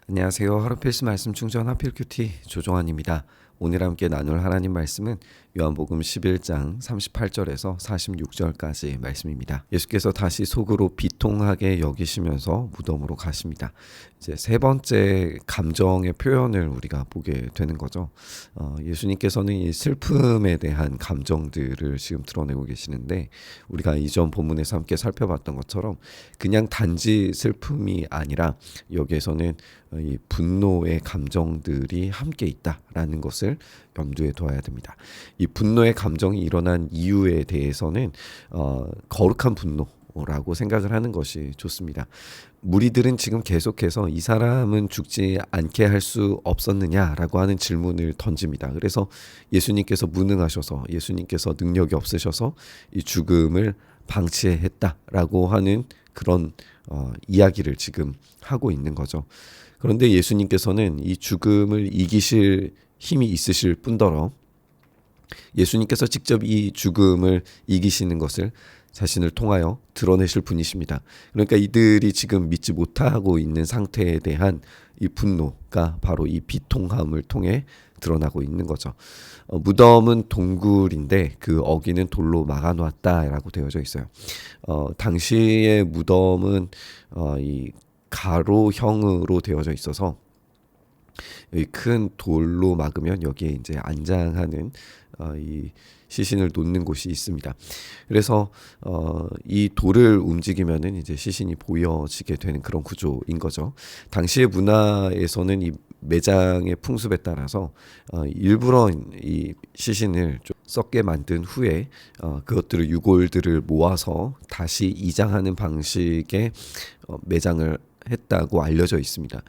안녕하세요. 하루 필수 말씀 충전 하필 큐티 조종환입니다. 오늘 함께 나눌 하나님 말씀은 요한복음 11장 38절에서 46절까지 말씀입니다. 예수께서 다시 속으로 비통하게 여기시면서 무덤으로 가십니다. 이제 세 번째 감정의 표현을 우리가 보게 되는 거죠. 예수님께서는 이 슬픔에 대한 감정들을 지금 드러내고 계시는데, 우리가 이전 본문에서 함께 살펴봤던 것처럼 그냥 단지 슬픔이 아니라 여기에서는 이 분노의 감정들이 함께 있다라는 것을 염두에 둬야 됩니다. 이 분노의 감정이 일어난 이유에 대해서는 거룩한 분노라고 생각을 하는 것이 좋습니다. 무리들은 지금 계속해서 이 사람은 죽지 않게 할 수 없었느냐라고 하는 질문을 던집니다. 그래서 예수님께서 무능하셔서, 예수님께서 능력이 없으셔서 이 죽음을 방치했다라고 하는 그런 이야기를 지금 하고 있는 거죠. 그런데 예수님께서는 이 죽음을 이기실 힘이 있으실 뿐더러 예수님께서 직접 이 죽음을 이기시는 것을 자신을 통하여 드러내실 분이십니다. 그러니까 이들이 지금 믿지 못하고 있는 상태에 대한 이 분노가 바로 이 비통함을 통해 드러나고 있는 거죠. 무덤은 동굴인데 그 어귀는 돌로 막아놓았다라고 되어져 있어요. 당시의 무덤은 이 가로형으로 되어져 있어서 큰 돌로 막으면 여기에 이제 안장하는 이 시신을 놓는 곳이 있습니다. 그래서 이 돌을 움직이면은 이제 시신이 보여지게 되는 그런 구조인 거죠. 당시의 문화에서는 이 매장의 풍습에 따라서 일부러 이 시신을 좀 썩게 만든 후에 그것들을 유골들을 모아서 다시 이장하는 방식의 매장을 했다고 알려져 있습니다.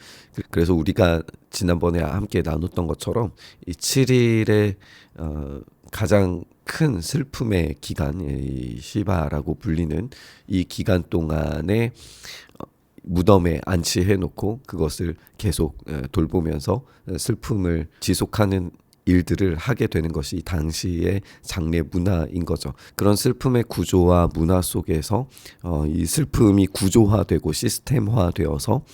그래서 우리가 지난번에 함께 나눴던 것처럼 이 7일의 가장 큰 슬픔의 기간, 이 시바라고 불리는 이 기간 동안에 무덤에 안치해 놓고 그것을 계속 돌보면서 슬픔을 지속하는 일들을 하게 되는 것이 당시의 장례 문화인 거죠. 그런 슬픔의 구조와 문화 속에서 이 슬픔이 구조화되고 시스템화되어서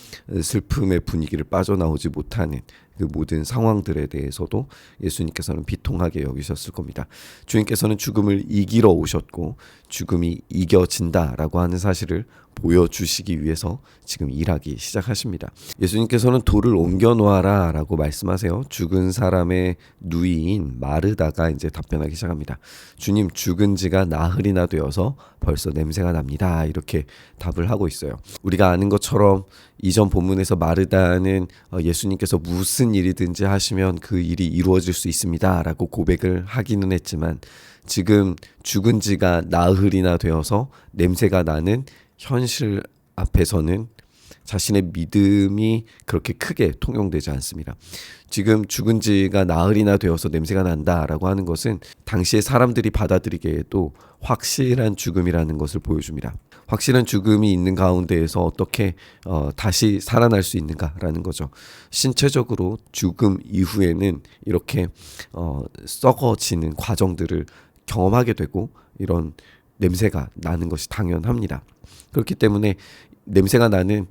슬픔의 분위기를 빠져나오지 못하는 그 모든 상황들에 대해서도 예수님께서는 비통하게 여기셨을 겁니다. 주님께서는 죽음을 이기러 오셨고 죽음이 이겨진다라고 하는 사실을 보여주시기 위해서 지금 일하기 시작하십니다. 예수님께서는 돌을 옮겨 놓아라 라고 말씀하세요. 죽은 사람의 누이인 마르다가 이제 답변하기 시작합니다. 주님, 죽은 지가 나흘이나 되어서 벌써 냄새가 납니다. 이렇게 답을 하고 있어요. 우리가 아는 것처럼 이전 본문에서 마르다는 예수님께서 무슨 일이든지 하시면 그 일이 이루어질 수 있습니다 라고 고백을 하기는 했지만, 지금 죽은 지가 나흘이나 되어서 냄새가 나는 현실 앞에서는 자신의 믿음이 그렇게 크게 통용되지 않습니다. 지금 죽은 지가 나흘이나 되어서 냄새가 난다라고 하는 것은 당시의 사람들이 받아들이기에도 확실한 죽음이라는 것을 보여줍니다. 확실한 죽음이 있는 가운데에서 어떻게 다시 살아날 수 있는가라는 거죠. 신체적으로 죽음 이후에는 이렇게 썩어지는 과정들을 경험하게 되고 이런 냄새가 나는 것이 당연합니다. 그렇기 때문에 냄새가 나는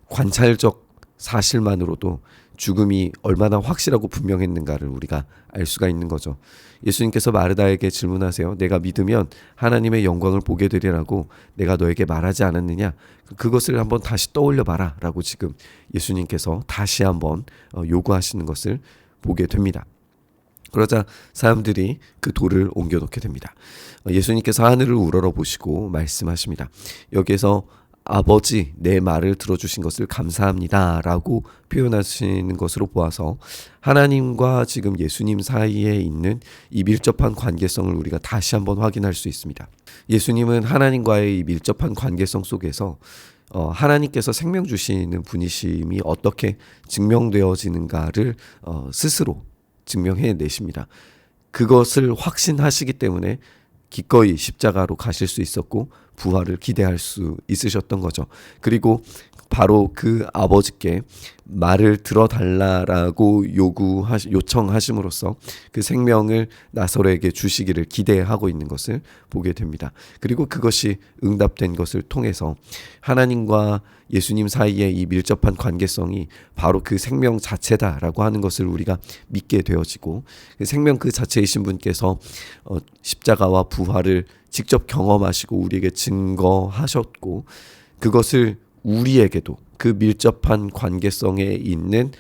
관찰적 사실만으로도 죽음이 얼마나 확실하고 분명했는가를 우리가 알 수가 있는 거죠. 예수님께서 마르다에게 질문하세요. 내가 믿으면 하나님의 영광을 보게 되리라고 내가 너에게 말하지 않았느냐? 그것을 한번 다시 떠올려 봐라 라고 지금 예수님께서 다시 한번 요구하시는 것을 보게 됩니다. 그러자 사람들이 그 돌을 옮겨놓게 됩니다. 예수님께서 하늘을 우러러 보시고 말씀하십니다. 여기에서 아버지, 내 말을 들어주신 것을 감사합니다 라고 표현하시는 것으로 보아서 하나님과 지금 예수님 사이에 있는 이 밀접한 관계성을 우리가 다시 한번 확인할 수 있습니다. 예수님은 하나님과의 이 밀접한 관계성 속에서 하나님께서 생명 주시는 분이심이 어떻게 증명되어지는가를 스스로 증명해 내십니다. 그것을 확신하시기 때문에 기꺼이 십자가로 가실 수 있었고 부활을 기대할 수 있으셨던 거죠. 그리고 바로 그 아버지께 말을 들어달라라고 요청하심으로써 그 생명을 나사로에게 주시기를 기대하고 있는 것을 보게 됩니다. 그리고 그것이 응답된 것을 통해서 하나님과 예수님 사이의 이 밀접한 관계성이 바로 그 생명 자체다라고 하는 것을 우리가 믿게 되어지고, 그 생명 그 자체이신 분께서 십자가와 부활을 직접 경험하시고 우리에게 증거하셨고, 그것을 우리에게도 그 밀접한 관계성에 있는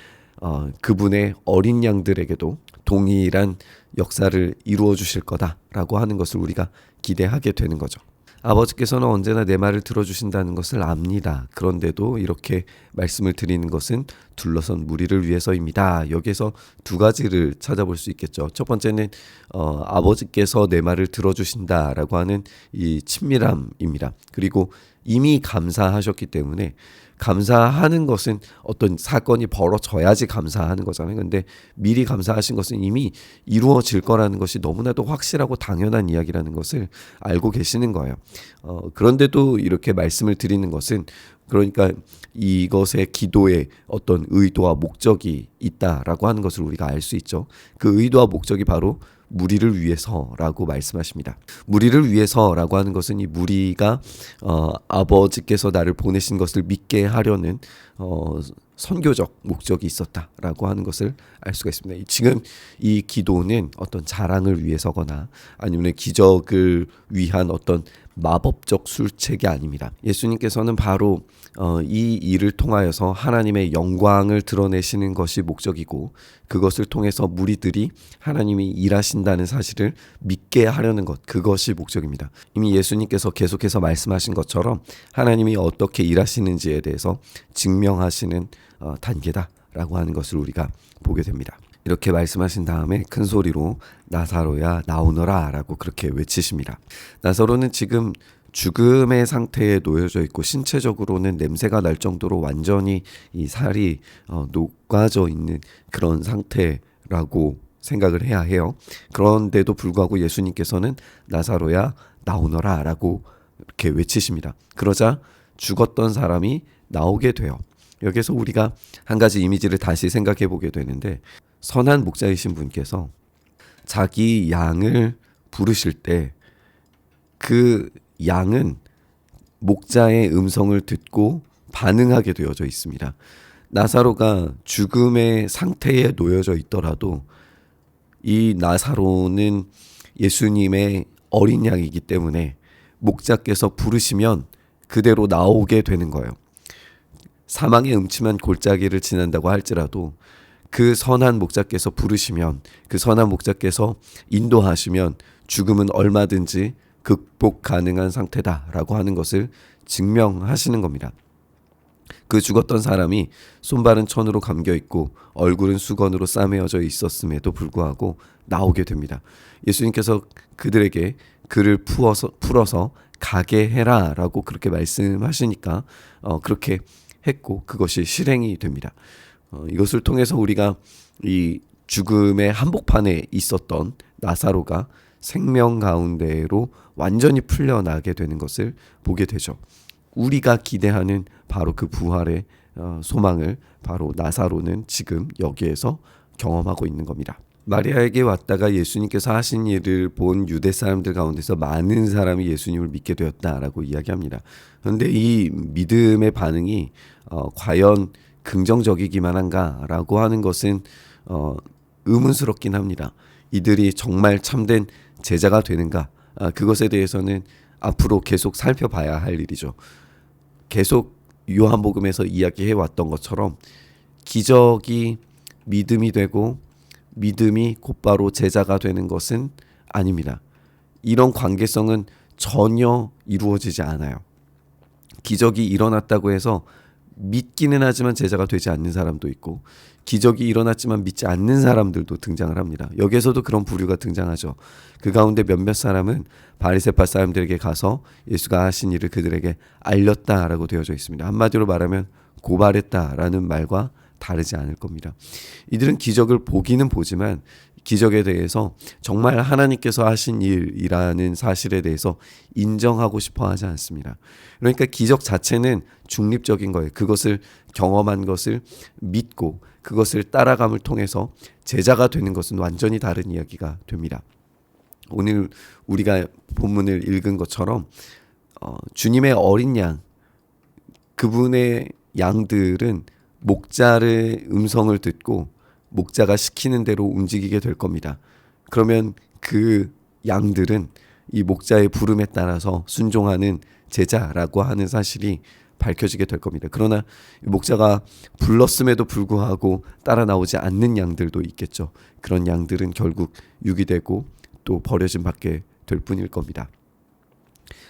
그분의 어린 양들에게도 동일한 역사를 이루어 주실 거다라고 하는 것을 우리가 기대하게 되는 거죠. 아버지께서는 언제나 내 말을 들어주신다는 것을 압니다. 그런데도 이렇게 말씀을 드리는 것은 둘러선 무리를 위해서입니다. 여기에서 두 가지를 찾아볼 수 있겠죠. 첫 번째는 아버지께서 내 말을 들어주신다라고 하는 이 친밀함입니다. 그리고 이미 감사하셨기 때문에, 감사하는 것은 어떤 사건이 벌어져야지 감사하는 거잖아요. 근데 미리 감사하신 것은 이미 이루어질 거라는 것이 너무나도 확실하고 당연한 이야기라는 것을 알고 계시는 거예요. 그런데도 이렇게 말씀을 드리는 것은, 그러니까 이것의 기도에 어떤 의도와 목적이 있다라고 하는 것을 우리가 알 수 있죠. 그 의도와 목적이 바로 무리를 위해서라고 말씀하십니다. 무리를 위해서라고 하는 것은 이 무리가 아버지께서 나를 보내신 것을 믿게 하려는 선교적 목적이 있었다라고 하는 것을 알 수가 있습니다. 지금 이 기도는 어떤 자랑을 위해서거나 아니면 기적을 위한 어떤 마법적 술책이 아닙니다. 예수님께서는 바로 이 일을 통하여서 하나님의 영광을 드러내시는 것이 목적이고, 그것을 통해서 무리들이 하나님이 일하신다는 사실을 믿게 하려는 것, 그것이 목적입니다. 이미 예수님께서 계속해서 말씀하신 것처럼 하나님이 어떻게 일하시는지에 대해서 증명하시는 단계다라고 하는 것을 우리가 보게 됩니다. 이렇게 말씀하신 다음에 큰 소리로 나사로야 나오너라 라고 그렇게 외치십니다. 나사로는 지금 죽음의 상태에 놓여져 있고, 신체적으로는 냄새가 날 정도로 완전히 이 살이 녹아져 있는 그런 상태라고 생각을 해야 해요. 그런데도 불구하고 예수님께서는 나사로야 나오너라 라고 이렇게 외치십니다. 그러자 죽었던 사람이 나오게 돼요. 여기서 우리가 한 가지 이미지를 다시 생각해 보게 되는데, 선한 목자이신 분께서 자기 양을 부르실 때 그 양은 목자의 음성을 듣고 반응하게 되어져 있습니다. 나사로가 죽음의 상태에 놓여져 있더라도 이 나사로는 예수님의 어린 양이기 때문에 목자께서 부르시면 그대로 나오게 되는 거예요. 사망의 음침한 골짜기를 지난다고 할지라도 그 선한 목자께서 부르시면, 그 선한 목자께서 인도하시면 죽음은 얼마든지 극복 가능한 상태다라고 하는 것을 증명하시는 겁니다. 그 죽었던 사람이 손발은 천으로 감겨 있고 얼굴은 수건으로 싸매어져 있었음에도 불구하고 나오게 됩니다. 예수님께서 그들에게 그를 풀어서 가게 해라 라고 그렇게 말씀하시니까 그렇게 했고, 그것이 실행이 됩니다. 이것을 통해서 우리가 이 죽음의 한복판에 있었던 나사로가 생명 가운데로 완전히 풀려나게 되는 것을 보게 되죠. 우리가 기대하는 바로 그 부활의 소망을 바로 나사로는 지금 여기에서 경험하고 있는 겁니다. 마리아에게 왔다가 예수님께서 하신 일을 본 유대 사람들 가운데서 많은 사람이 예수님을 믿게 되었다라고 이야기합니다. 그런데 이 믿음의 반응이 과연 긍정적이기만 한가라고 하는 것은 의문스럽긴 합니다. 이들이 정말 참된 제자가 되는가? 그것에 대해서는 앞으로 계속 살펴봐야 할 일이죠. 계속 요한복음에서 이야기해 왔던 것처럼 기적이 믿음이 되고 믿음이 곧바로 제자가 되는 것은 아닙니다. 이런 관계성은 전혀 이루어지지 않아요. 기적이 일어났다고 해서 믿기는 하지만 제자가 되지 않는 사람도 있고, 기적이 일어났지만 믿지 않는 사람들도 등장을 합니다. 여기에서도 그런 부류가 등장하죠. 그 가운데 몇몇 사람은 바리새파 사람들에게 가서 예수가 하신 일을 그들에게 알렸다라고 되어져 있습니다. 한마디로 말하면 고발했다라는 말과 다르지 않을 겁니다. 이들은 기적을 보기는 보지만 기적에 대해서 정말 하나님께서 하신 일이라는 사실에 대해서 인정하고 싶어 하지 않습니다. 그러니까 기적 자체는 중립적인 거예요. 그것을 경험한 것을 믿고 그것을 따라감을 통해서 제자가 되는 것은 완전히 다른 이야기가 됩니다. 오늘 우리가 본문을 읽은 것처럼 주님의 어린 양, 그분의 양들은 목자의 음성을 듣고 목자가 시키는 대로 움직이게 될 겁니다. 그러면 그 양들은 이 목자의 부름에 따라서 순종하는 제자라고 하는 사실이 밝혀지게 될 겁니다. 그러나 목자가 불렀음에도 불구하고 따라 나오지 않는 양들도 있겠죠. 그런 양들은 결국 유기되고 또 버려진 밖에 될 뿐일 겁니다.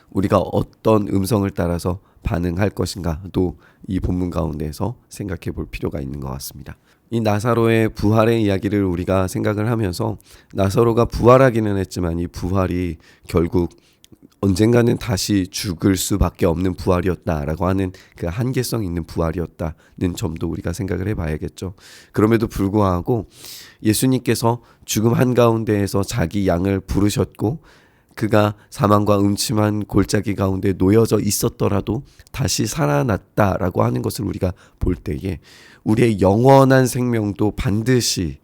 우리가 어떤 음성을 따라서 반응할 것인가도 이 본문 가운데에서 생각해 볼 필요가 있는 것 같습니다. 이 나사로의 부활의 이야기를 우리가 생각을 하면서 나사로가 부활하기는 했지만 이 부활이 결국 언젠가는 다시 죽을 수밖에 없는 부활이었다라고 하는 그 한계성 있는 부활이었다는 점도 우리가 생각을 해봐야겠죠. 그럼에도 불구하고 예수님께서 죽음 한가운데에서 자기 양을 부르셨고 그가 사망과 음침한 골짜기 가운데 놓여져 있었더라도 다시 살아났다라고 하는 것을 우리가 볼 때에 우리의 영원한 생명도 반드시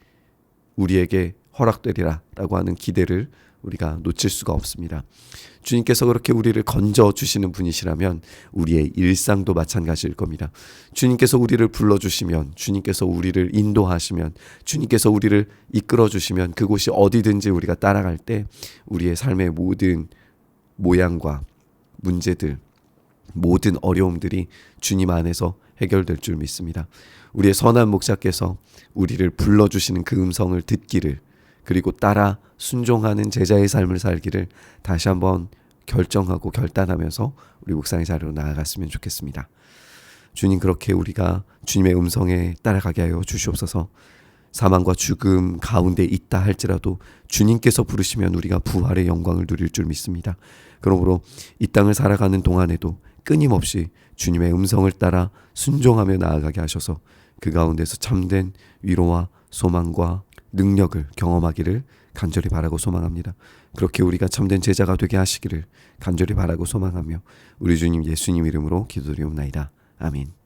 우리에게 허락되리라라고 하는 기대를 우리가 놓칠 수가 없습니다. 주님께서 그렇게 우리를 건져주시는 분이시라면 우리의 일상도 마찬가지일 겁니다. 주님께서 우리를 불러주시면, 주님께서 우리를 인도하시면, 주님께서 우리를 이끌어주시면 그곳이 어디든지 우리가 따라갈 때 우리의 삶의 모든 모양과 문제들, 모든 어려움들이 주님 안에서 해결될 줄 믿습니다. 우리의 선한 목자께서 우리를 불러주시는 그 음성을 듣기를, 그리고 따라 순종하는 제자의 삶을 살기를 다시 한번 결정하고 결단하면서 우리 묵상의 자리로 나아갔으면 좋겠습니다. 주님, 그렇게 우리가 주님의 음성에 따라가게 하여 주시옵소서. 사망과 죽음 가운데 있다 할지라도 주님께서 부르시면 우리가 부활의 영광을 누릴 줄 믿습니다. 그러므로 이 땅을 살아가는 동안에도 끊임없이 주님의 음성을 따라 순종하며 나아가게 하셔서 그 가운데서 참된 위로와 소망과 능력을 경험하기를 간절히 바라고 소망합니다. 그렇게 우리가 참된 제자가 되게 하시기를 간절히 바라고 소망하며 우리 주님 예수님 이름으로 기도드리옵나이다. 아멘.